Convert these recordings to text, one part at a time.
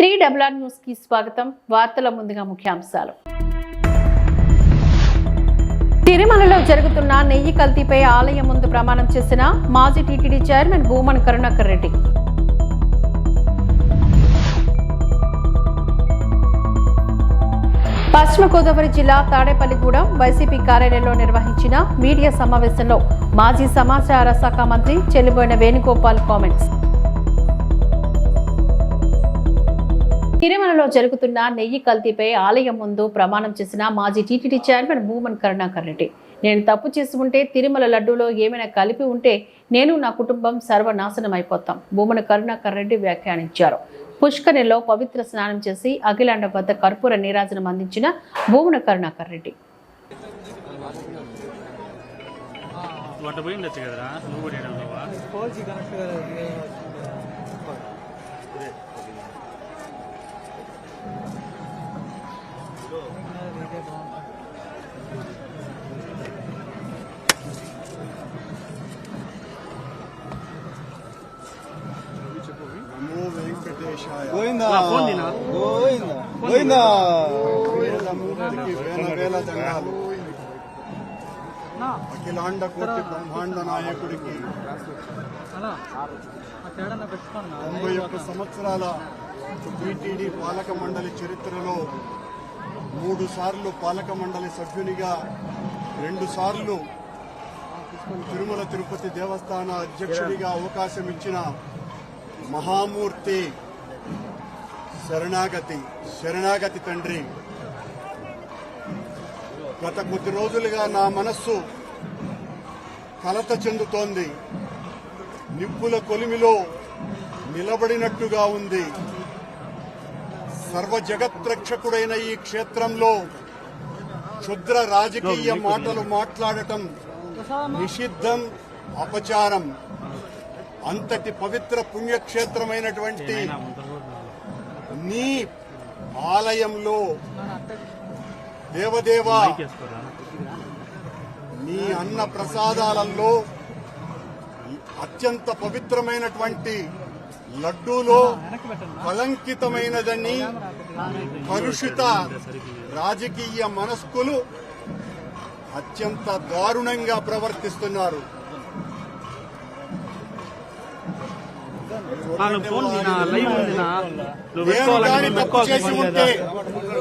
3RR news కి స్వాగతం. వార్తల ముందుగా ముఖ్యాంశాలు. తిరుమలలో జరుగుతున్న నెయ్యి కల్తీపై ఆలయం ముందు ప్రమాణం చేసిన మాజీ టీటీడీ చైర్మన్ భూమన కరుణాకర్ రెడ్డి. పశ్చిమ గోదావరి జిల్లా తాడేపల్లిగూడెం వైసీపీ కార్యాలయంలో నిర్వహించిన మీడియా సమావేశంలో మాజీ సమాచార శాఖ మంత్రి చెల్లిబోయిన వేణుగోపాల్ కామెంట్స్. తిరుమలలో జరుగుతున్న నెయ్యి కల్తీపై ఆలయం ముందు ప్రమాణం చేసిన మాజీ టీటీడీ చైర్మన్ భూమన కరుణాకర్ రెడ్డి. నేను తప్పు చేసి ఉంటే, తిరుమల లడ్డూలో ఏమైనా కలిపి ఉంటే నేను నా కుటుంబం సర్వనాశనం అయిపోతాం. భూమన కరుణాకర్ రెడ్డి వ్యాఖ్యానించారు. పుష్కరిణిలో పవిత్ర స్నానం చేసి అఖిలాండ వద్ద కర్పూర నీరాజనం అందించిన భూమన కరుణాకర్ రెడ్డి. అఖిలాండ కోటి బ్రహ్మాండ నాయకుడికి 91 సంవత్సరాల టీటీడీ పాలక మండలి చరిత్రలో 3 సార్లు పాలక మండలి సభ్యునిగా, 2 సార్లు తిరుమల తిరుపతి దేవస్థాన అధ్యక్షుడిగా అవకాశం ఇచ్చిన మహామూర్తి శరణాగతి తండ్రి. గత కొద్ది రోజులుగా నా మనస్సు కలత చెందుతోంది. నిప్పుల కొలిమిలో నిలబడినట్టుగా ఉంది. సర్వ జగత్రక్షకుడైన ఈ క్షేత్రంలో క్షుద్ర రాజకీయ మాటలు మాట్లాడటం నిషిద్ధం, అపచారం. అంతటి పవిత్ర పుణ్యక్షేత్రమైనటువంటి నీ ఆలయంలో దేవదేవా, నీ అన్న ప్రసాదాలలో అత్యంత పవిత్రమైనటువంటి లడ్డూలో కళంకితమైనదని కలుషిత రాజకీయ మనస్కులు అత్యంత దారుణంగా ప్రవర్తిస్తున్నారు.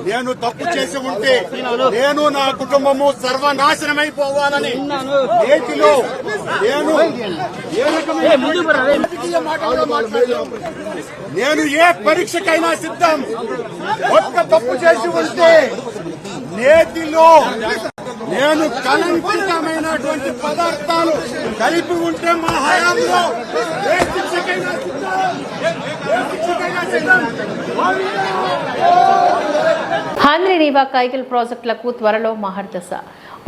నేను తప్పు చేసి ఉంటే నేను నా కుటుంబము సర్వనాశనమైపోవాలని నేటిలో నేను ఏ పరీక్షకైనా సిద్ధం. ఒక్క తప్పు చేసి ఉంటే నేటిలో నేను కళంకితమైనటువంటి పదార్థాలు కలిపి ఉంటే మా హయాంలో హైంద్రీనీవా కైగల్ ప్రాజెక్టులకు త్వరలో మహర్దశ.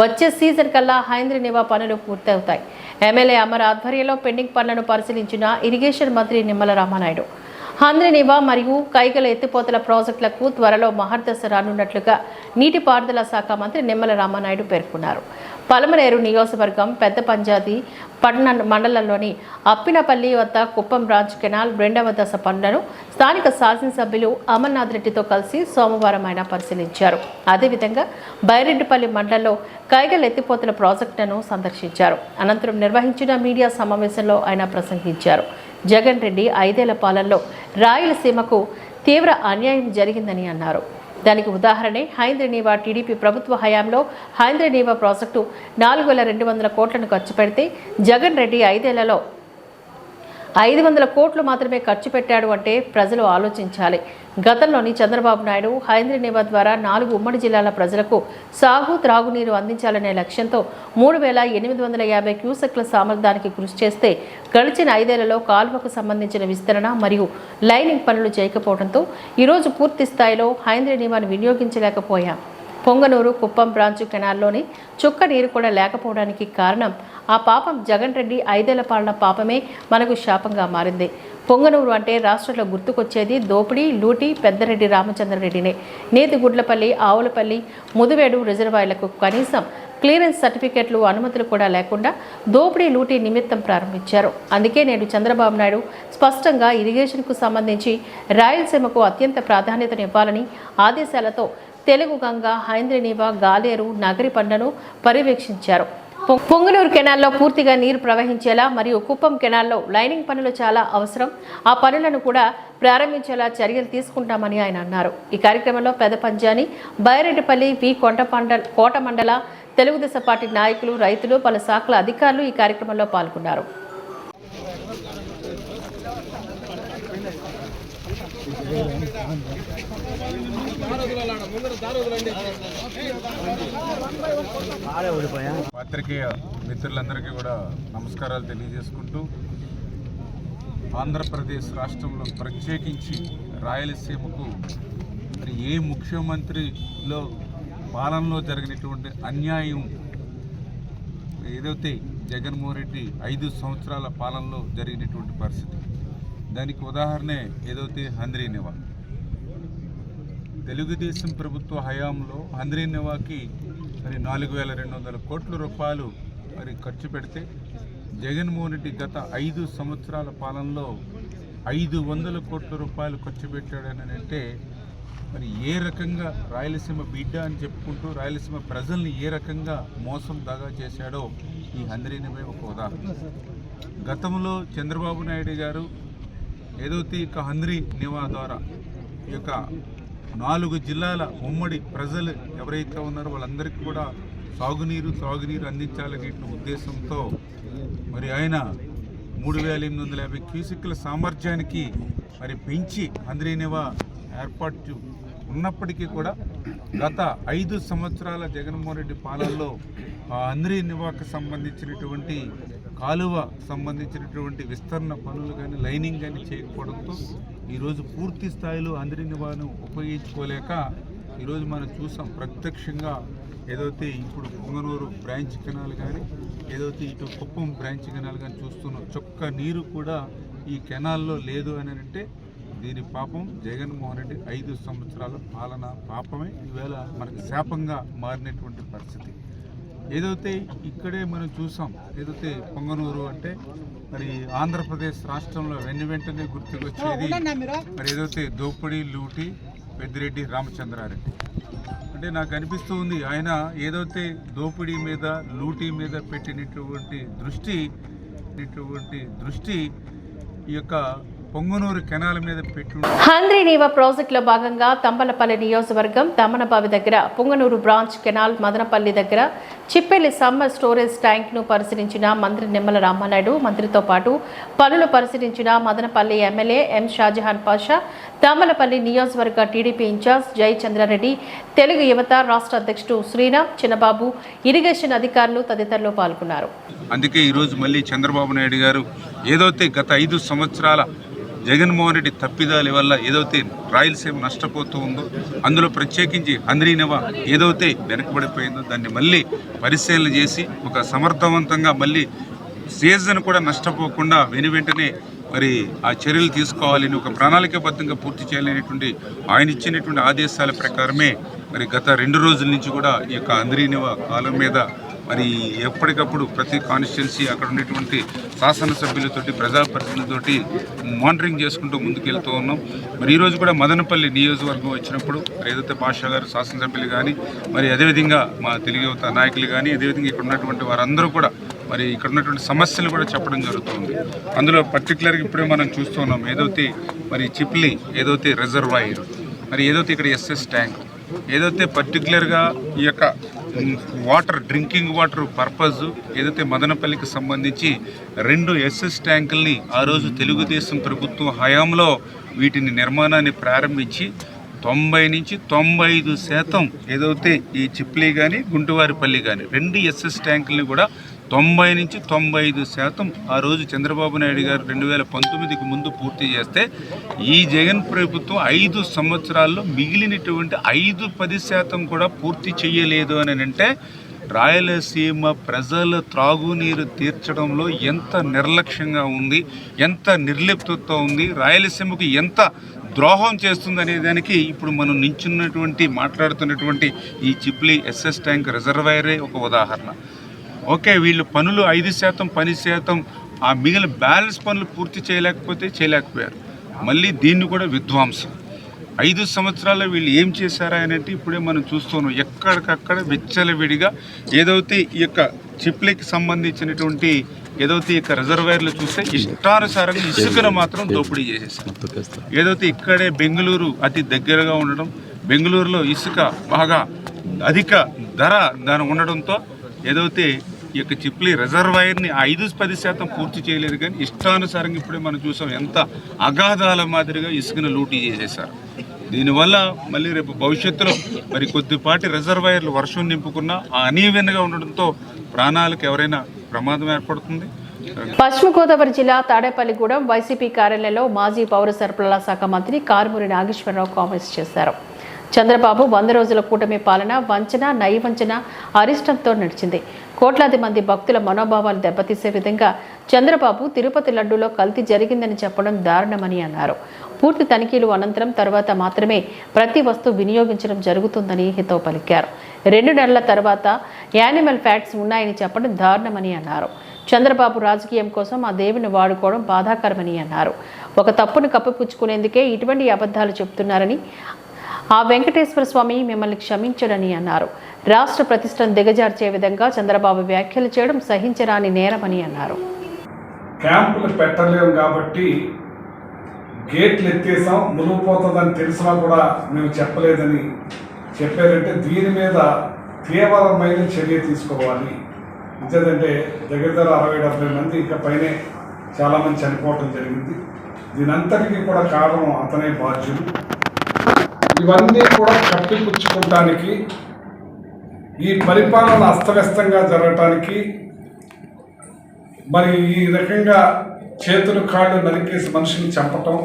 వచ్చే సీజన్ కల్లా హైంద్రీనీవా పనులు పూర్తవుతాయి. ఎమ్మెల్యే అమర్ ఆధ్వర్యంలో పెండింగ్ పనులను పరిశీలించిన ఇరిగేషన్ మంత్రి నిమ్మల రామానాయుడు. హంద్రీనీవా మరియు కైగల ఎత్తిపోతల ప్రాజెక్టులకు త్వరలో మహర్దశ రానున్నట్లుగా నీటిపారుదల శాఖ మంత్రి నిమ్మల రామానాయుడు పేర్కొన్నారు. పలమనేరు నియోజకవర్గం పెద్ద పంజాది మండలంలోని అప్పినపల్లి వద్ద కుప్పం బ్రాంచ్ కెనాల్ 2వ దశ పనులను స్థానిక శాసనసభ్యులు అమర్నాథ్ రెడ్డితో కలిసి సోమవారం ఆయన పరిశీలించారు. అదేవిధంగా బైరెడ్డిపల్లి మండలంలో కైగల్ ఎత్తిపోతల ప్రాజెక్టులను సందర్శించారు. అనంతరం నిర్వహించిన మీడియా సమావేశంలో ఆయన ప్రసంగించారు. జగన్ రెడ్డి 5 ఏళ్ల పాలనలో రాయలసీమకు తీవ్ర అన్యాయం జరిగిందని అన్నారు. దానికి ఉదాహరణే హైంద్రీనీవా. టీడీపీ ప్రభుత్వ హయాంలో హైంద్రీనీవా ప్రాజెక్టు 4,200 కోట్లను ఖర్చు పెడితే జగన్ రెడ్డి 5 ఏళ్లలో 500 కోట్లు మాత్రమే ఖర్చు పెట్టాడు అంటే ప్రజలు ఆలోచించాలి. గతంలోని చంద్రబాబు నాయుడు హైంద్రీనీవా ద్వారా 4 ఉమ్మడి జిల్లాల ప్రజలకు సాగు, త్రాగునీరు అందించాలనే లక్ష్యంతో 3,850 క్యూసెక్ల సామర్థ్యానికి కృషి చేస్తే గడిచిన 5 ఏళ్లలో కాల్వకు సంబంధించిన విస్తరణ మరియు లైనింగ్ పనులు చేయకపోవడంతో ఈరోజు పూర్తి స్థాయిలో హైంద్రీనీవాను వినియోగించలేకపోయాం. పొంగనూరు కుప్పం బ్రాంచ్ కెనాల్లోని చుక్క నీరు కూడా లేకపోవడానికి కారణం ఆ పాపం జగన్ రెడ్డి 5 ఏళ్ల పాలన పాపమే మనకు శాపంగా మారింది. పొంగనూరు అంటే రాష్ట్రంలో గుర్తుకొచ్చేది దోపిడీ, లూటి పెద్దరెడ్డి రామచంద్రరెడ్డినే. నేతిగుడ్లపల్లి, ఆవులపల్లి, ముదివేడు రిజర్వాయర్లకు కనీసం క్లియరెన్స్ సర్టిఫికెట్లు అనుమతులు కూడా లేకుండా దోపిడీ లూటీ నిమిత్తం ప్రారంభించారు. అందుకే నేడు చంద్రబాబు నాయుడు స్పష్టంగా ఇరిగేషన్కు సంబంధించి రాయలసీమకు అత్యంత ప్రాధాన్యతనివ్వాలని ఆదేశాలతో తెలుగు గంగ, హైంద్రీనీవా, గాలేరు, నగరిపండను పర్యవేక్షించారు. పొంగనూరు కెనాల్లో పూర్తిగా నీరు ప్రవహించేలా మరియు కుప్పం కెనాల్లో లైనింగ్ పనులు చాలా అవసరం. ఆ పనులను కూడా ప్రారంభించేలా చర్యలు తీసుకుంటామని ఆయన అన్నారు. ఈ కార్యక్రమంలో పెద పంజాని, బైరెడ్డిపల్లి, కోట మండల తెలుగుదేశం పార్టీ నాయకులు, రైతులు, పలు శాఖల అధికారులు ఈ కార్యక్రమంలో పాల్గొన్నారు. పాత్రికేయ మిత్రులందరికీ కూడా నమస్కారాలు తెలియజేసుకుంటూ, ఆంధ్రప్రదేశ్ రాష్ట్రంలో ప్రత్యేకించి రాయలసీమకు మరి ఏ ముఖ్యమంత్రిలో పాలనలో జరిగినటువంటి అన్యాయం ఏదైతే జగన్మోహన్ రెడ్డి 5 సంవత్సరాల పాలనలో జరిగినటువంటి పరిస్థితి, దానికి ఉదాహరణే ఏదైతే హంద్రీనివా. తెలుగుదేశం ప్రభుత్వ హయాంలో హంద్రీనివాకి మరి 4,200 కోట్ల రూపాయలు మరి ఖర్చు పెడితే, జగన్మోహన్ రెడ్డి గత 5 సంవత్సరాల పాలనలో 500 కోట్ల రూపాయలు ఖర్చు పెట్టాడని అంటే మరి ఏ రకంగా రాయలసీమ బిడ్డ అని చెప్పుకుంటూ రాయలసీమ ప్రజల్ని ఏ రకంగా మోసం దాగా చేశాడో ఈ హంద్రీనివా ఒక ఉదాహరణ. గతంలో చంద్రబాబు నాయుడు గారు ఏదైతే ఇక హంద్రీనివా ద్వారా ఈ యొక్క 4 జిల్లాల ఉమ్మడి ప్రజలు ఎవరైతే ఉన్నారో వాళ్ళందరికీ కూడా త్రాగునీరు అందించాలనే ఉద్దేశంతో మరి ఆయన 3,850 క్యూసెక్కుల సామర్థ్యానికి మరి పెంచి హంద్రీనివా ఏర్పాటు ఉన్నప్పటికీ కూడా గత 5 సంవత్సరాల జగన్మోహన్ రెడ్డి పాలనలో ఆ హంద్రీనివాకు సంబంధించినటువంటి కాలువ సంబంధించినటువంటి విస్తరణ పనులు కానీ లైనింగ్ కానీ చేయకపోవడంతో ఈరోజు పూర్తి స్థాయిలో హంద్రీనివాను ఉపయోగించుకోలేక ఈరోజు మనం చూసాం ప్రత్యక్షంగా. ఏదైతే ఇప్పుడు పొంగనూరు బ్రాంచ్ కెనాల్ కానీ ఏదైతే ఇటు కుప్పం బ్రాంచ్ కెనాల్ కానీ చూస్తున్నాం, చొక్క నీరు కూడా ఈ కెనాల్లో లేదు అని అంటే దీని పాపం జగన్మోహన్ రెడ్డి 5 సంవత్సరాల పాలన పాపమే ఈవేళ మనకు శాపంగా మారినటువంటి పరిస్థితి. ఏదైతే ఇక్కడే మనం చూసాం, ఏదైతే పొంగనూరు అంటే మరి ఆంధ్రప్రదేశ్ రాష్ట్రంలో వెంటనే గుర్తుకొచ్చేది మరి ఏదైతే దోపిడీ లూటి పెద్దిరెడ్డి రామచంద్రారెడ్డి. అంటే నాకు అనిపిస్తూ ఉంది ఆయన ఏదైతే దోపిడీ మీద లూటీ మీద పెట్టినటువంటి దృష్టి ఈ యొక్క పొంగనూరు కెనాల్ మీద పెట్టి. హంద్రీనీవా ప్రాజెక్టులో భాగంగా తంబలపల్లి నియోజకవర్గం దమ్మనబావి దగ్గర పొంగనూరు బ్రాంచ్ కెనాల్, మదనపల్లి దగ్గర చిప్పెల్లి సమ్మర్ స్టోరేజ్ ట్యాంక్ను పరిశీలించిన మంత్రి నిమ్మల రామానాయుడు. మంత్రితో పాటు పనులు పరిశీలించిన మదనపల్లి ఎమ్మెల్యే ఎం షాజహాన్ పాషా, తంబలపల్లి నియోజకవర్గ టీడీపీ ఇన్ఛార్జ్ జయచంద్రారెడ్డి, తెలుగు యువత రాష్ట్ర అధ్యక్షుడు శ్రీరామ్, చిన్నబాబు, ఇరిగేషన్ అధికారులు తదితరులు పాల్గొన్నారు. అందుకే ఈరోజు మళ్ళీ చంద్రబాబు నాయుడు గారు ఏదైతే గత 5 సంవత్సరాల జగన్మోహన్ రెడ్డి తప్పిదాల వల్ల ఏదైతే రాయలసీమ నష్టపోతూ ఉందో, అందులో ప్రత్యేకించి హంద్రీనివా ఏదైతే వెనకబడిపోయిందో దాన్ని మళ్ళీ పరిశీలన చేసి ఒక సమర్థవంతంగా మళ్ళీ సీజన్ కూడా నష్టపోకుండా వెనువెంటనే మరి ఆ చర్యలు తీసుకోవాలని ఒక ప్రణాళికాబద్ధంగా పూర్తి చేయాలనేటువంటి ఆయన ఇచ్చినటువంటి ఆదేశాల ప్రకారమే మరి గత 2 రోజుల నుంచి కూడా ఈ యొక్క హంద్రీనివా కాలం మీద మరి ఎప్పటికప్పుడు ప్రతి కాన్స్టిట్యున్సీ అక్కడ ఉండేటువంటి శాసనసభ్యులతోటి ప్రజాప్రతినిధులతోటి మానిటరింగ్ చేసుకుంటూ ముందుకెళ్తూ ఉన్నాం. మరి ఈరోజు కూడా మదనపల్లి నియోజకవర్గం వచ్చినప్పుడు ఏదైతే పాషా గారు శాసనసభ్యులు కానీ మరి అదేవిధంగా మా తెలుగు యువత నాయకులు కానీ అదేవిధంగా ఇక్కడ ఉన్నటువంటి వారందరూ కూడా మరి ఇక్కడ ఉన్నటువంటి సమస్యలు కూడా చెప్పడం జరుగుతుంది. అందులో పర్టికులర్గా ఇప్పుడే మనం చూస్తున్నాం ఏదైతే మరి చిప్లీ ఏదైతే రిజర్వాయర్, మరి ఏదైతే ఇక్కడ ఎస్ఎస్ ట్యాంక్, ఏదైతే పర్టికులర్గా ఈ యొక్క డ్రింకింగ్ వాటర్ పర్పస్ ఏదైతే మదనపల్లికి సంబంధించి 2 ఎస్ఎస్ ట్యాంకుల్ని ఆ రోజు తెలుగుదేశం ప్రభుత్వం హయాంలో వీటిని నిర్మాణాన్ని ప్రారంభించి 90 నుంచి 95% ఏదైతే ఈ చిప్లీ కానీ గుంటువారిపల్లి కానీ 2 ఎస్ఎస్ ట్యాంకుల్ని కూడా 90 నుంచి 95% ఆ రోజు చంద్రబాబు నాయుడు గారు 2019కి ముందు పూర్తి చేస్తే ఈ జగన్ ప్రభుత్వం 5 సంవత్సరాల్లో మిగిలినటువంటి 5-10% కూడా పూర్తి చేయలేదు అని అంటే రాయలసీమ ప్రజల త్రాగునీరు తీర్చడంలో ఎంత నిర్లక్ష్యంగా ఉంది, ఎంత నిర్లిప్తతో ఉంది, రాయలసీమకు ఎంత ద్రోహం చేస్తుందనే దానికి ఇప్పుడు మనం నించున్నటువంటి మాట్లాడుతున్నటువంటి ఈ చిప్లీ ఎస్ఎస్ ట్యాంక్ రిజర్వాయరే ఒక ఉదాహరణ. ఓకే, వీళ్ళు పనులు 5% పని శాతం ఆ మిగిలిన బ్యాలెన్స్ పనులు పూర్తి చేయలేకపోయారు. మళ్ళీ దీన్ని కూడా విధ్వంసం. 5 సంవత్సరాల్లో వీళ్ళు ఏం చేశారా అనేది ఇప్పుడే మనం చూస్తున్నాం. ఎక్కడికక్కడ విచ్చలవిడిగా ఏదైతే ఈ యొక్క చిప్లీకి సంబంధించినటువంటి ఏదైతే ఇక రిజర్వాయర్లు చూస్తే ఇష్టానుసారంగా ఇసుకను మాత్రం దోపిడీ చేసేసారు. ఏదైతే ఇక్కడే బెంగళూరు అతి దగ్గరగా ఉండడం, బెంగళూరులో ఇసుక బాగా అధిక ధర దాని ఉండడంతో ఏదైతే ఈ యొక్క చిప్లీ రిజర్వాయర్ని 5-10% పూర్తి చేయలేదు. కానీ ఇష్టానుసారంగా ఇప్పుడే మనం చూసాం ఎంత అగాధాల మాదిరిగా ఇసుకను లూటీ చేసేశారు. దీనివల్ల మళ్ళీ రేపు భవిష్యత్తులో మరి కొద్దిపాటి రిజర్వాయర్లు వర్షం నింపుకున్నా అనీవెన్గా ఉండడంతో ప్రాణాలకు ఎవరైనా ప్రమాదం ఏర్పడుతుంది. పశ్చిమ గోదావరి జిల్లా తాడేపల్లిగూడెం వైసీపీ కార్యాలయంలో మాజీ పౌర సరఫరాల శాఖ మంత్రి కారుమూరి నాగేశ్వరరావు కామెంట్స్ చేశారు. చంద్రబాబు 100 రోజుల కూటమి పాలన వంచన, నయవంచన, అరిష్టంతో నడిచింది. కోట్లాది మంది భక్తుల మనోభావాలు దెబ్బతీసే విధంగా చంద్రబాబు తిరుపతి లడ్డూలో కల్తీ జరిగిందని చెప్పడం దారుణమని అన్నారు. పూర్తి తనిఖీలు అనంతరం తర్వాత మాత్రమే ప్రతి వస్తువు వినియోగించడం జరుగుతుందని హితవు పలికారు. 2 నెలల తర్వాత యానిమల్ ఫ్యాట్స్ ఉన్నాయని చెప్పడం దారుణమని అన్నారు. చంద్రబాబు రాజకీయం కోసం ఆ దేవుని వాడుకోవడం బాధాకరమని అన్నారు. ఒక తప్పును కప్పిపుచ్చుకునేందుకే ఇటువంటి అబద్ధాలు చెబుతున్నారని, ఆ వెంకటేశ్వర స్వామి మిమ్మల్ని క్షమించడని అన్నారు. రాష్ట్ర ప్రతిష్టను దిగజార్చే విధంగా చంద్రబాబు వ్యాఖ్యలు చేయడం సహించరాని నేరమని అన్నారు. క్యాంపులు పెట్టలేము కాబట్టి గేట్లు ఎత్తేసాం, మునిగిపోతుందని తెలిసినా కూడా మేము చెప్పలేదని చెప్పారంటే దీని మీద తీవ్రమైన చర్య తీసుకోవాలి. ఎందుకంటే దగ్గర 60-70 మంది ఇంకా పైనే చాలామంది చనిపోవటం జరిగింది. దీనంతటికీ కూడా కారణం అతనే బాధ్యుడు. ఇవన్నీ కూడా కప్పిపుచ్చుకోవటానికి, ఈ పరిపాలన అస్తవ్యస్తంగా జరగటానికి, మరి ఈ రకంగా చేతులు కాళ్ళు నరికేసి మనుషులు చంపటం,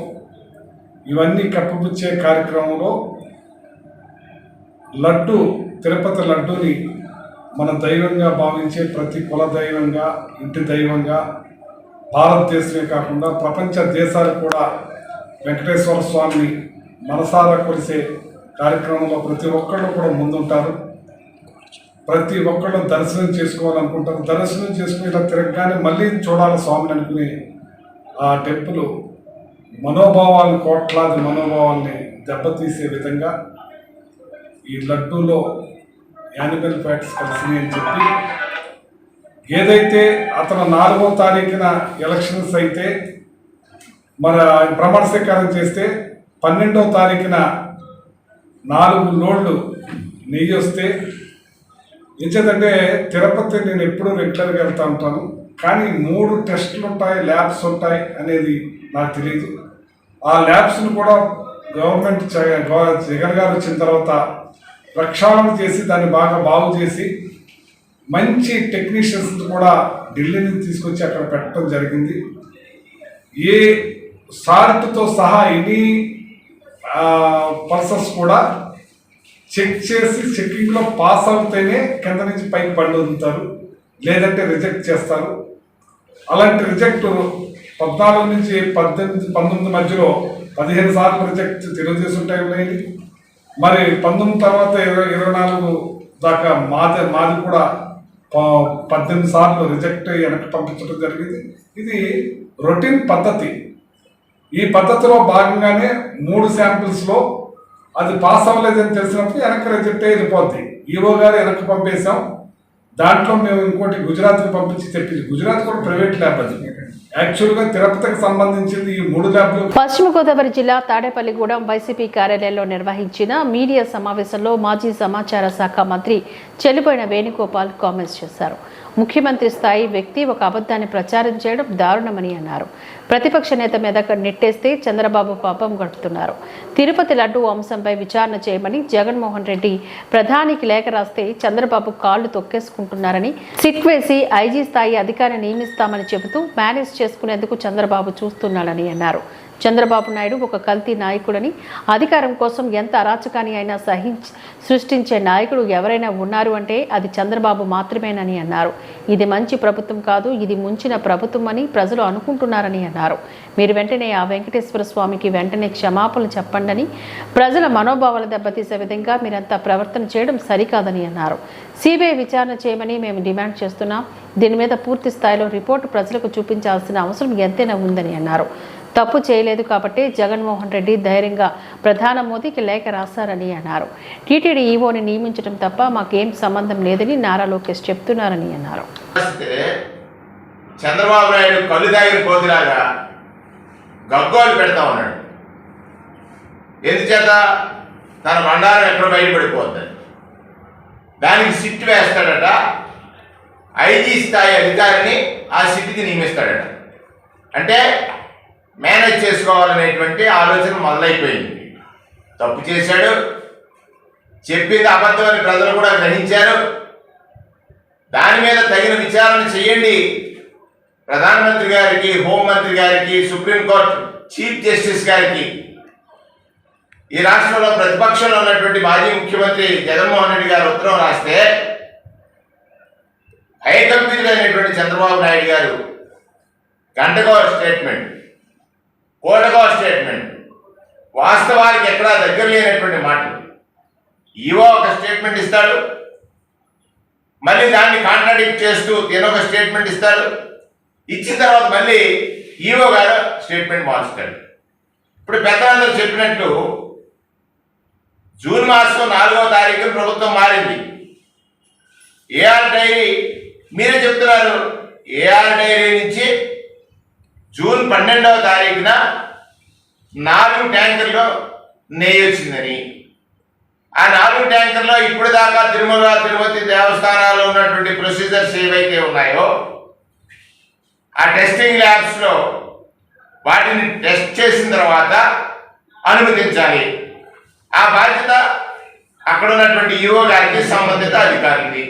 ఇవన్నీ కప్పిపుచ్చే కార్యక్రమంలో లడ్డు, తిరుపతి లడ్డూని మన దైవంగా భావించే ప్రతి కుల దైవంగా, ఇంటి దైవంగా భారతదేశమే కాకుండా ప్రపంచ దేశాలు కూడా వెంకటేశ్వర స్వామిని మనసారా కొలిసే కార్యక్రమంలో ప్రతి ఒక్కళ్ళు కూడా ముందుంటారు. ప్రతి ఒక్కళ్ళు దర్శనం చేసుకోవాలనుకుంటారు. దర్శనం చేసుకుని ఇలా తిరగగానే మళ్ళీ చూడాలి స్వామిని అనుకునే ఆ టెంపుల్ మనోభావాలను, కోట్లాది మనోభావాల్ని దెబ్బతీసే విధంగా ఈ లడ్డూలో యానిమల్ ఫ్యాట్స్ కలిసినాయి అని చెప్పి, ఏదైతే అతను 4వ తారీఖున ఎలక్షన్స్ అయితే మరి ప్రమాణ స్వీకారం చేస్తే 12వ తారీఖున 4 లోడ్లు నెయ్యి వస్తే, ఎంచేదంటే తిరుపతి నేను ఎప్పుడూ రెగ్యులర్గా వెళ్తూ ఉంటాను, కానీ 3 టెస్టులు ఉంటాయి, ల్యాబ్స్ ఉంటాయి అనేది నాకు తెలియదు. ఆ ల్యాబ్స్ను కూడా గవర్నమెంట్ జగన్ గారు వచ్చిన తర్వాత ప్రక్షాళన చేసి దాన్ని బాగు చేసి మంచి టెక్నీషియన్స్ కూడా ఢిల్లీ నుంచి తీసుకొచ్చి అక్కడ పెట్టడం జరిగింది. ఏ సాల్ట్తో సహా ఎనీ పర్సన్స్ కూడా చెక్ చేసి చెక్కింగ్లో పాస్ అవుతేనే కింద నుంచి పైకి బండి వదులుతారు, లేదంటే రిజెక్ట్ చేస్తారు. అలాంటి రిజెక్ట్ 14 నుంచి 19 మధ్యలో 15 సార్లు రిజెక్ట్ తెలుగుదేశం టైంలో అయింది. మరి 19 తర్వాత 24 దాకా మాది కూడా 18 సార్లు రిజెక్ట్ వెనక్కి పంపించడం జరిగింది. ఇది రొటీన్ పద్ధతి. ఈ పద్ధతిలో భాగంగానే 3 శాంపిల్స్లో అది పాస్ అవ్వలేదని తెలిసినప్పుడు వెనక్కి రిజెక్ట్ వెళ్ళిపోద్ది. ఈవో గారు వెనక్కి పంపేశాం. దాంట్లో మేము ఇంకోటి గుజరాత్కి పంపించి తెప్పించి, గుజరాత్ కూడా ప్రైవేట్ ల్యాబ్ అది. యాక్చువల్గా తిరుపతికి సంబంధించింది ఈ 3 ల్యాబ్లు. పశ్చిమ గోదావరి జిల్లా తాడేపల్లిగూడెం వైసీపీ కార్యాలయంలో నిర్వహించిన మీడియా సమావేశంలో మాజీ సమాచార శాఖ మంత్రి చెల్లిపోయిన వేణుగోపాల్ కామెంట్స్ చేశారు. ముఖ్యమంత్రి స్థాయి వ్యక్తి ఒక అబద్ధాన్ని ప్రచారం చేయడం దారుణమని అన్నారు. ప్రతిపక్ష నేత మీద నెట్టేస్తే చంద్రబాబు పాపం గడుపుతున్నారు. తిరుపతి లడ్డు అంశంపై విచారణ చేయమని జగన్మోహన్ రెడ్డి ప్రధానికి లేఖ రాస్తే చంద్రబాబు కాళ్లు తొక్కేసుకుంటున్నారని, సిట్ వేసి ఐజీ స్థాయి అధికారిని నియమిస్తామని చెబుతూ మేనేజ్ చేసుకునేందుకు చంద్రబాబు చూస్తున్నాడని అన్నారు. చంద్రబాబు నాయుడు ఒక కల్తీ నాయకుడని, అధికారం కోసం ఎంత అరాచకాన్ని అయినా సృష్టించే నాయకుడు ఎవరైనా ఉన్నారు అంటే అది చంద్రబాబు మాత్రమేనని అన్నారు. ఇది మంచి ప్రభుత్వం కాదు, ఇది ముంచిన ప్రభుత్వం అని ప్రజలు అనుకుంటున్నారని అన్నారు. మీరు వెంటనే ఆ వెంకటేశ్వర స్వామికి వెంటనే క్షమాపణలు చెప్పండి, ప్రజల మనోభావాలు దెబ్బతీసే విధంగా మీరంతా ప్రవర్తన చేయడం సరికాదని అన్నారు. సిబిఐ విచారణ చేయమని మేము డిమాండ్ చేస్తున్నాం. దీని మీద పూర్తి స్థాయిలో రిపోర్టు ప్రజలకు చూపించాల్సిన అవసరం ఎంతైనా ఉందని అన్నారు. తప్పు చేయలేదు కాబట్టి జగన్మోహన్ రెడ్డి ధైర్యంగా ప్రధాని మోదీకి లేఖ రాశారని అన్నారు. టీటీడీ ఈవోని నియమించడం తప్ప మాకేం సంబంధం లేదని నారా లోకేష్ చెప్తున్నారని అన్నారు. చంద్రబాబు నాయుడు కళ్ళు తాగిన కోతిలాగా గగ్గోలు పెడతా ఉన్నాడు. ఎందుచేత తన బండారం ఎక్కడ బయటపడిపోద్దని దానికి సిట్ వేస్తాడట. ఐజీ స్థాయి అధికారిని ఆ సిట్కి నియమిస్తాడట. అంటే మేనేజ్ చేసుకోవాలనేటువంటి ఆలోచన మొదలైపోయింది. తప్పు చేశాడు, చెప్పింది అబద్ధమని ప్రజలు కూడా గ్రహించారు. దాని మీద తగిన విచారణ చేయండి. ప్రధానమంత్రి గారికి, హోంమంత్రి గారికి, సుప్రీంకోర్టు చీఫ్ జస్టిస్ గారికి, ఈ రాష్ట్రంలో ప్రతిపక్షంలో ఉన్నటువంటి మాజీ ముఖ్యమంత్రి జగన్మోహన్ రెడ్డి గారు ఉత్తరం రాస్తే హైకంపీతుడైనటువంటి చంద్రబాబు నాయుడు గారు గంటకో స్టేట్మెంట్, కోటకో స్టేట్మెంట్, వాస్తవానికి ఎక్కడా దగ్గర లేనటువంటి మాటలు. ఈవో ఒక స్టేట్మెంట్ ఇస్తాడు, మళ్ళీ దాన్ని కాంట్రాడిక్ట్ చేస్తూ తినొక స్టేట్మెంట్ ఇస్తాడు. ఇచ్చిన తర్వాత మళ్ళీ ఈవో గారు స్టేట్మెంట్ మారుస్తాడు. ఇప్పుడు పెద్దలందరూ చెప్పినట్లు జూన్ మాసం 4వ తారీఖున ప్రభుత్వం మారింది. ఏఆర్ డైరీ మీరే చెప్తున్నారు, ఏఆర్ డైరీ నుంచి జూన్ 12వ తారీఖున 4 ట్యాంకర్లు నెయ్యి వచ్చిందని. ఆ 4 ట్యాంకర్లో ఇప్పుడు దాకా తిరుమల తిరుపతి దేవస్థానాల్లో ఉన్నటువంటి ప్రొసీజర్స్ ఏవైతే ఉన్నాయో ఆ టెస్టింగ్ ల్యాబ్స్లో వాటిని టెస్ట్ చేసిన తర్వాత అనుమతించాలి. ఆ బాధ్యత అక్కడ ఉన్నటువంటి ఈవో గారికి, సంబంధిత అధికారికి.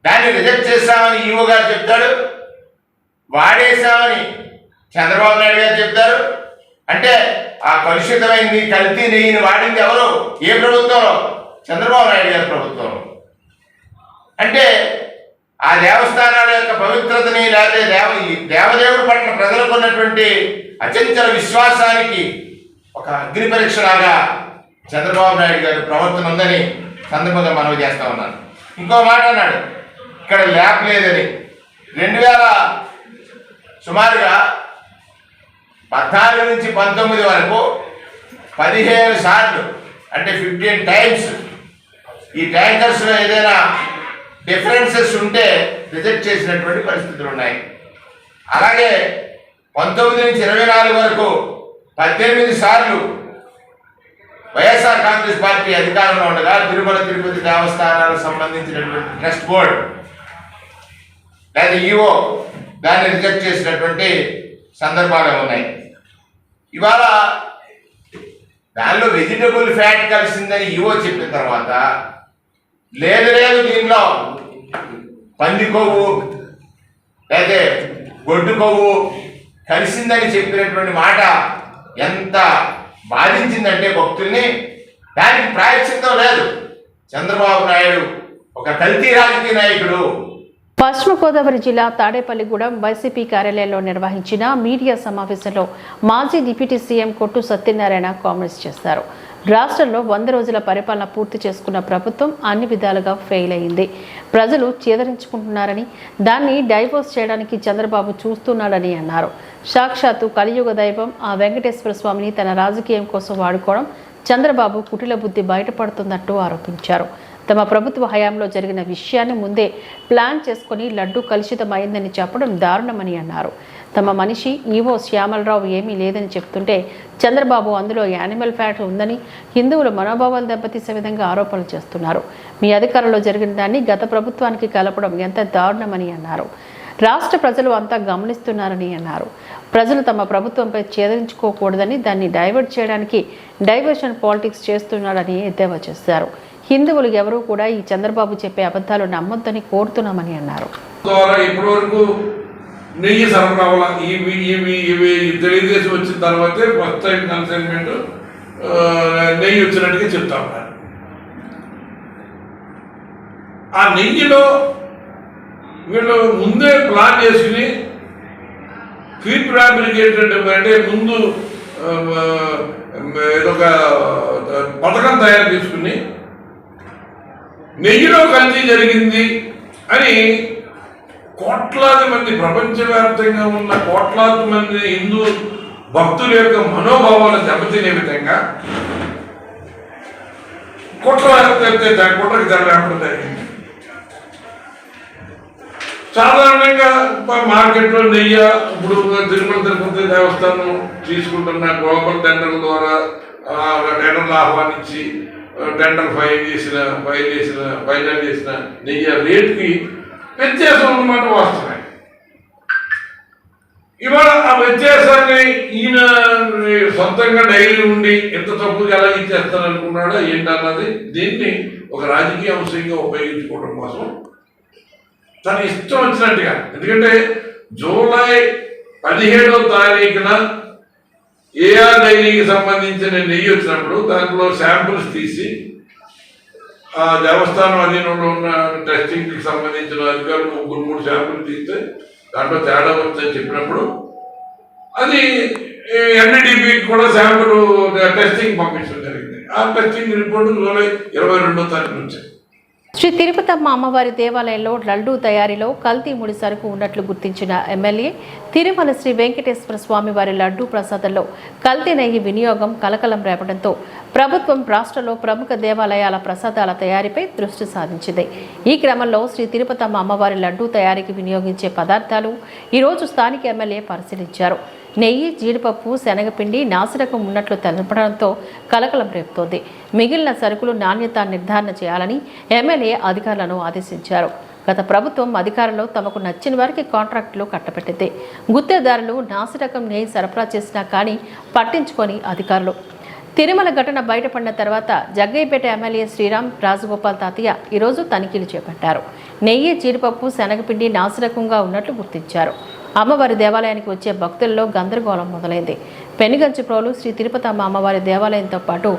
దాన్ని రిజెక్ట్ చేస్తామని ఈవో గారు చెప్తాడు, వాడేశామని చంద్రబాబు నాయుడు గారు చెప్తారు. అంటే ఆ కలుషితమైంది కల్తీ నెయ్యిని వాడింది ఎవరు? ఏ ప్రభుత్వంలో? చంద్రబాబు నాయుడు గారి ప్రభుత్వంలో. అంటే ఆ దేవస్థానాల యొక్క పవిత్రతని, లేకపోతే దేవదేవుడి పట్ల ప్రజలకు ఉన్నటువంటి అచంచల విశ్వాసానికి ఒక అగ్ని పరీక్షలాగా చంద్రబాబు నాయుడు గారి ప్రవర్తన ఉందని సందర్భంగా మనవి చేస్తా ఉన్నాను. ఇంకో మాట అన్నాడు, ఇక్కడ ల్యాబ్ లేదని. 2000 సుమారుగా 14 నుంచి 19 వరకు 15 సార్లు, అంటే 15 టైమ్స్ ఈ ట్యాంకర్స్లో ఏదైనా డిఫరెన్సెస్ ఉంటే రిజెక్ట్ చేసినటువంటి పరిస్థితులు ఉన్నాయి. అలాగే 19 నుంచి 24 వరకు 18 సార్లు వైఎస్ఆర్ కాంగ్రెస్ పార్టీ అధికారంలో ఉండగా తిరుమల తిరుపతి దేవస్థానాలకు సంబంధించినటువంటి ట్రస్ట్ బోర్డు లేదా ఈవో దాన్ని రిజెక్ట్ చేసినటువంటి సందర్భాలు ఉన్నాయి. ఇవాళ దానిలో వెజిటబుల్ ఫ్యాట్ కలిసిందని ఈవో చెప్పిన తర్వాత లేదు దీనిలో పంది కొవ్వు లేదా గొడ్డు కొవ్వు కలిసిందని చెప్పినటువంటి మాట ఎంత బాధించిందంటే భక్తుల్ని. దానికి ప్రాయశ్చిత్తం లేదు. చంద్రబాబు నాయుడు ఒక కల్తీ రాజకీయ నాయకుడు. పశ్చిమ గోదావరి జిల్లా తాడేపల్లిగూడెం వైసీపీ కార్యాలయంలో నిర్వహించిన మీడియా సమావేశంలో మాజీ డిప్యూటీ సీఎం కొట్టు సత్యనారాయణ కామెంట్స్ చేశారు. రాష్ట్రంలో 100 రోజుల పరిపాలన పూర్తి చేసుకున్న ప్రభుత్వం అన్ని విధాలుగా ఫెయిల్ అయింది. ప్రజలు చేదరించుకుంటున్నారని, దాన్ని డైవర్స్ చేయడానికి చంద్రబాబు చూస్తున్నాడని అన్నారు. సాక్షాత్తు కలియుగ దైవం ఆ వెంకటేశ్వర స్వామిని తన రాజకీయం కోసం వాడుకోవడం చంద్రబాబు కుటిల బుద్ధి బయటపడుతున్నట్టు ఆరోపించారు. తమ ప్రభుత్వ హయాంలో జరిగిన విషయాన్ని ముందే ప్లాన్ చేసుకుని లడ్డు కలుషితమైందని చెప్పడం దారుణమని అన్నారు. తమ మనిషి ఈవో శ్యామలరావు ఏమీ లేదని చెప్తుంటే చంద్రబాబు అందులో యానిమల్ ఫ్యాట్ ఉందని హిందువుల మనోభావాలు దెబ్బతీసే విధంగా ఆరోపణలు చేస్తున్నారు. మీ అధికారంలో జరిగిన దాన్ని గత ప్రభుత్వానికి కలపడం ఎంత దారుణమని అన్నారు. రాష్ట్ర ప్రజలు అంతా గమనిస్తున్నారని అన్నారు. ప్రజలు తమ ప్రభుత్వంపై చేదరించుకోకూడదని, దాన్ని డైవర్ట్ చేయడానికి డైవర్షన్ పాలిటిక్స్ చేస్తున్నాడని ఎద్దేవా చేశారు. హిందువులు ఎవరూ కూడా ఈ చంద్రబాబు చెప్పే అబద్ధాలు నమ్మొద్దని కోరుతున్నామని అన్నారు. ద్వారా ఇప్పటివరకు నెయ్యి సరఫరా వల్ల ఇవి తెలుగుదేశం వచ్చిన తర్వాతే ఫస్ట్ టైం కన్సైన్మెంట్ నెయ్యి వచ్చినట్టుగా చెప్తా ఉన్నారు. ఆ నెయ్యిలో వీళ్ళు ముందే ప్లాన్ చేసుకుని ఫీడ్ ఫ్యాబ్రికేటెడ్ అంటే ముందు ఏదొక పథకం తయారు చేసుకుని నెయ్యిలో కల్తీ జరిగింది అని కోట్లాది మంది, ప్రపంచవ్యాప్తంగా ఉన్న కోట్లాది మంది హిందూ భక్తుల యొక్క మనోభావాలు దెబ్బతినే విధంగా కుట్రకి తెరలేపడం జరిగింది. సాధారణంగా మార్కెట్లో నెయ్యి ఇప్పుడు తిరుమల తిరుపతి దేవస్థానం తీసుకుంటున్న గ్లోబల్ టెండర్ల ద్వారా టెండర్లు ఆహ్వానించి టెండర్ ఫైనల్ చేసిన నెయ్యి రేటుకి వ్యత్యాసం అన్నమాట వస్తున్నాయి. ఇవాళ ఆ వ్యత్యాసాన్ని ఈయన సొంతంగా డైరీ ఉండి ఎంత తప్పుగా ఎలా ఇచ్చేస్తాననుకున్నాడో ఏంటన్నది దీన్ని ఒక రాజకీయ అంశంగా ఉపయోగించుకోవడం కోసం తన ఇష్టం వచ్చినట్టుగా, ఎందుకంటే జూలై 17వ తారీఖున ఏఆర్ డైరీకి సంబంధించిన నెయ్యి వచ్చినప్పుడు దాంట్లో శాంపుల్స్ తీసి ఆ దేవస్థానం అధీనంలో ఉన్న టెస్టింగ్కి సంబంధించిన అధికారులు 3 శాంపుల్ తీస్తే దాంట్లో తేడా వచ్చని చెప్పినప్పుడు అది ఎన్డీడీపీకి కూడా శాంపుల్ టెస్టింగ్ పంపించడం జరిగింది. ఆ టెస్టింగ్ రిపోర్టు జూలై 22వ తారీఖు వచ్చాయి. శ్రీ తిరుపతమ్మ అమ్మవారి దేవాలయంలో లడ్డూ తయారీలో కల్తీ ముడి సరుకు ఉన్నట్లు గుర్తించిన ఎమ్మెల్యే తిరుమల శ్రీ వెంకటేశ్వర స్వామి వారి లడ్డూ ప్రసాదంలో కల్తీ నెయ్యి వినియోగం కలకలం రేపడంతో ప్రభుత్వం రాష్ట్రంలో ప్రముఖ దేవాలయాల ప్రసాదాల తయారీపై దృష్టి సారించింది. ఈ క్రమంలో శ్రీ తిరుపతమ్మ అమ్మవారి లడ్డూ తయారీకి వినియోగించే పదార్థాలు ఈరోజు స్థానిక ఎమ్మెల్యే పరిశీలించారు. నెయ్యి, జీడిపప్పు, శనగపిండి నాసిరకం ఉన్నట్లు తెలపడంతో కలకలం రేపుతోంది. మిగిలిన సరుకులు నాణ్యత నిర్ధారణ చేయాలని ఎమ్మెల్యే అధికారులను ఆదేశించారు. గత ప్రభుత్వం అధికారంలో తమకు నచ్చిన వారికి కాంట్రాక్టులు కట్టబెట్టింది. గుత్తేదారులు నాసిరకం నెయ్యి సరఫరా చేసినా కానీ పట్టించుకొని అధికారులు. తిరుమల ఘటన బయటపడిన తర్వాత జగ్గయ్యపేట ఎమ్మెల్యే శ్రీరామ్ రాజగోపాల్ తాతయ్య ఈరోజు తనిఖీలు చేపట్టారు. నెయ్యి, జీడిపప్పు, శనగపిండి నాసిరకంగా ఉన్నట్లు గుర్తించారు. అమ్మవారి దేవాలయానికి వచ్చే భక్తుల్లో గందరగోళం మొదలైంది. పెనుగంచిప్రోలు శ్రీ తిరుపతమ్మ అమ్మవారి దేవాలయంతో పాటు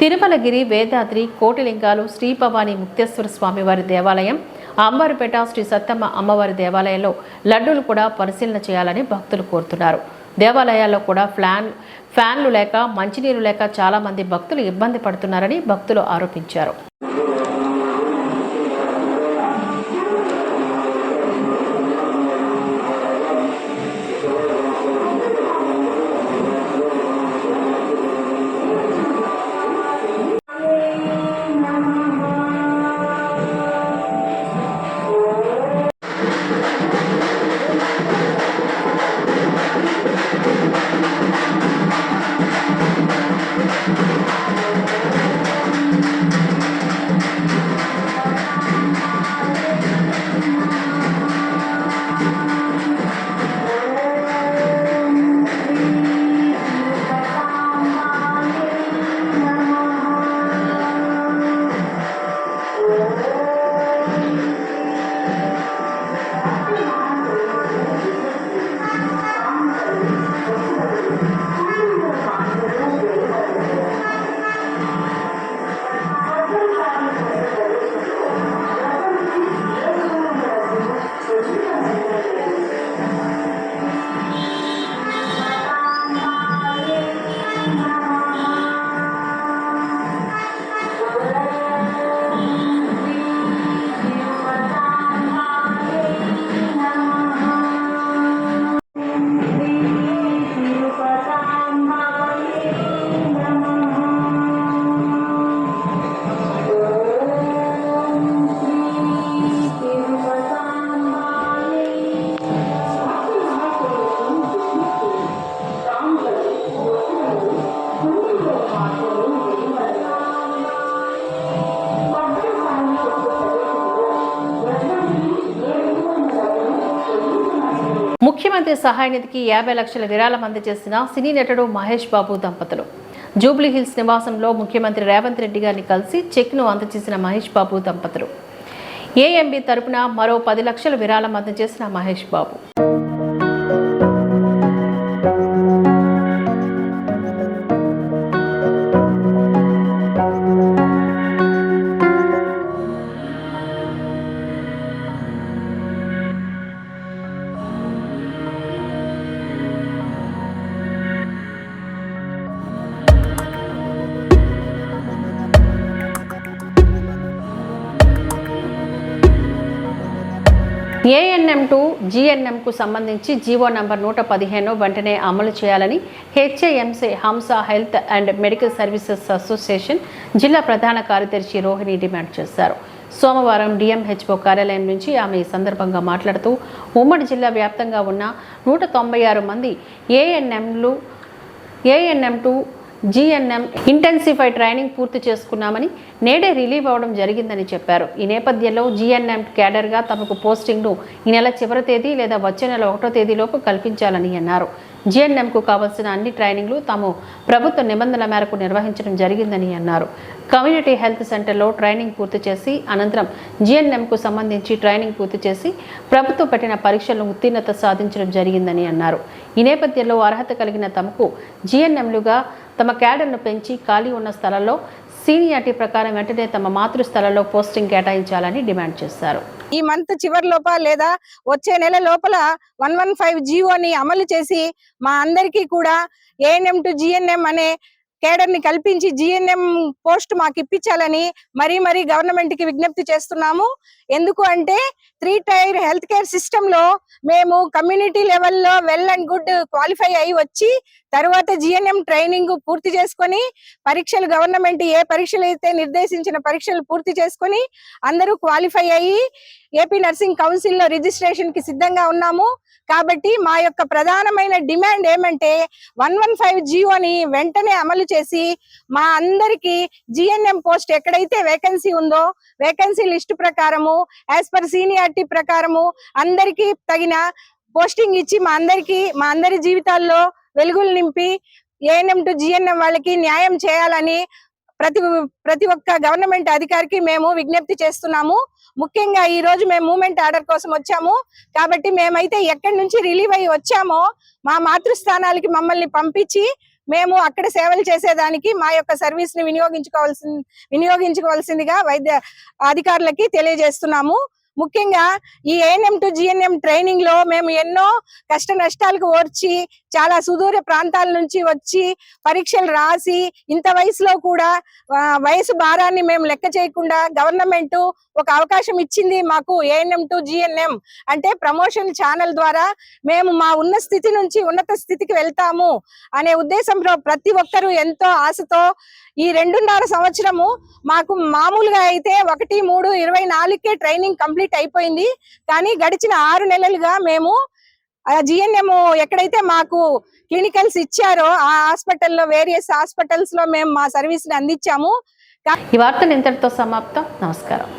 తిరుమలగిరి, వేదాద్రి, కోటిలింగాలు, శ్రీ భవానీ ముక్తేశ్వర స్వామివారి దేవాలయం, అంబారుపేట శ్రీ సత్తమ్మ అమ్మవారి దేవాలయంలో లడ్డూలు కూడా పరిశీలన చేయాలని భక్తులు కోరుతున్నారు. దేవాలయాల్లో కూడా ఫ్యాన్లు లేక, మంచినీరు లేక చాలా మంది భక్తులు ఇబ్బంది పడుతున్నారని భక్తులు ఆరోపించారు. ముఖ్యమంత్రి సహాయ నిధికి 50 లక్షల విరాళం అందజేసిన సినీ నటుడు మహేష్ బాబు దంపతులు. జూబ్లీహిల్స్ నివాసంలో ముఖ్యమంత్రి రేవంత్ రెడ్డి గారిని కలిసి చెక్ను అందజేసిన మహేష్ బాబు దంపతులు. ఏఎంబీ తరపున మరో 10 లక్షల విరాళం అందజేసిన మహేష్ బాబు. ఏఎన్ఎం టు జిఎన్ఎంకు సంబంధించి జీవో నంబర్ 115 వెంటనే అమలు చేయాలని హెచ్ఏఎంసీ హంస health and medical services association జిల్లా ప్రధాన కార్యదర్శి రోహిణి డిమాండ్ చేశారు. సోమవారం డిఎంహెచ్ఓ కార్యాలయం నుంచి ఆమె ఈ సందర్భంగా మాట్లాడుతూ ఉమ్మడి జిల్లా వ్యాప్తంగా ఉన్న 196 మంది ANM to GNM intensify training పూర్తి చేసుకున్నామని నేడే రిలీవ్ అవ్వడం జరిగిందని చెప్పారు. ఈ నేపథ్యంలో జిఎన్ఎం క్యాడర్గా తమకు పోస్టింగ్ను ఈ నెల చివరి తేదీ లేదా వచ్చే నెల 1వ తేదీలోపు కల్పించాలని అన్నారు. జిఎన్ఎంకు కావాల్సిన అన్ని ట్రైనింగ్లు తాము ప్రభుత్వ నిబంధనల మేరకు నిర్వహించడం జరిగిందని అన్నారు. కమ్యూనిటీ హెల్త్ సెంటర్లో ట్రైనింగ్ పూర్తి చేసి అనంతరం జిఎన్ఎంకు సంబంధించి ట్రైనింగ్ పూర్తి చేసి ప్రభుత్వం పెట్టిన పరీక్షలను ఉత్తీర్ణత సాధించడం జరిగిందని అన్నారు. ఈ నేపథ్యంలో అర్హత కలిగిన తమకు జిఎన్ఎంలుగా తమ క్యాడర్ను పెంచి ఖాళీ ఉన్న స్థలాల్లో సీనియారిటీ ప్రకారం వెంటనే తమ మాతృస్థలంలో పోస్టింగ్ కేటాయించాలని డిమాండ్ చేశారు. ఈ మంత్ చివరి లోపల లేదా వచ్చే నెల లోపల 115 జీవోని అమలు చేసి మా అందరికీ కూడా ఏఎన్ఎం టు జిఎన్ఎం అనే కేడర్ ని కల్పించి జిఎన్ఎం పోస్ట్ మాకు ఇప్పించాలని మరీ గవర్నమెంట్ కి విజ్ఞప్తి చేస్తున్నాము. ఎందుకు అంటే 3 టైర్ హెల్త్ కేర్ సిస్టమ్ లో మేము కమ్యూనిటీ లెవెల్లో వెల్ అండ్ గుడ్ క్వాలిఫై అయి వచ్చి తర్వాత జిఎన్ఎం ట్రైనింగ్ పూర్తి చేసుకొని పరీక్షలు గవర్నమెంట్ ఏ పరీక్షలు అయితే నిర్దేశించిన పరీక్షలు పూర్తి చేసుకొని అందరూ క్వాలిఫై అయ్యి ఏపీ నర్సింగ్ కౌన్సిల్ లో రిజిస్ట్రేషన్ కి సిద్ధంగా ఉన్నాము. కాబట్టి మా యొక్క ప్రధానమైన డిమాండ్ ఏమంటే 115 జీవోని వెంటనే అమలు చేసి మా అందరికి జిఎన్ఎం పోస్ట్ ఎక్కడైతే వేకెన్సీ ఉందో వేకెన్సీ లిస్ట్ ప్రకారము యాజ్ పర్ సీనియారిటీ ప్రకారము అందరికీ తగిన పోస్టింగ్ ఇచ్చి మా అందరి జీవితాల్లో వెలుగులు నింపి ఏఎన్ఎం టు జిఎన్ఎం వాళ్ళకి న్యాయం చేయాలని ప్రతి ఒక్క గవర్నమెంట్ అధికారికి మేము విజ్ఞప్తి చేస్తున్నాము. ముఖ్యంగా ఈ రోజు మేము మూవ్మెంట్ ఆర్డర్ కోసం వచ్చాము. కాబట్టి మేమైతే ఎక్కడి నుంచి రిలీవ్ అయ్యి వచ్చామో మా మాతృస్థానాలకి మమ్మల్ని పంపించి మేము అక్కడ సేవలు చేసేదానికి మా యొక్క సర్వీస్ ని వినియోగించుకోవాల్సిందిగా వైద్య అధికారులకి తెలియజేస్తున్నాము. ముఖ్యంగా ఈ ఏఎన్ఎం టు జిఎన్ఎం ట్రైనింగ్ లో మేము ఎన్నో కష్ట నష్టాలకు ఓర్చి చాలా సుదూర ప్రాంతాల నుంచి వచ్చి పరీక్షలు రాసి ఇంత వయసులో కూడా వయసు భారాన్ని మేము లెక్క చేయకుండా గవర్నమెంట్ ఒక అవకాశం ఇచ్చింది మాకు. ఏఎన్ఎం టు జిఎన్ఎం అంటే ప్రమోషన్ ఛానల్ ద్వారా మేము మా ఉన్న స్థితి నుంచి ఉన్నత స్థితికి వెళ్తాము అనే ఉద్దేశంలో ప్రతి ఒక్కరూ ఎంతో ఆశతో ఈ 2.5 సంవత్సరము మాకు మామూలుగా అయితే 1/3/24కే ట్రైనింగ్ కంప్లీట్ అయిపోయింది. కానీ గడిచిన 6 నెలలుగా మేము జిఎన్ఎం ఎక్కడైతే మాకు క్లినికల్స్ ఇచ్చారో ఆ హాస్పిటల్లో వేరియస్ హాస్పిటల్స్ లో మేము మా సర్వీస్ ని అందించాము. ఈ వార్తలు ఇంతటితో సమాప్తం. నమస్కారం.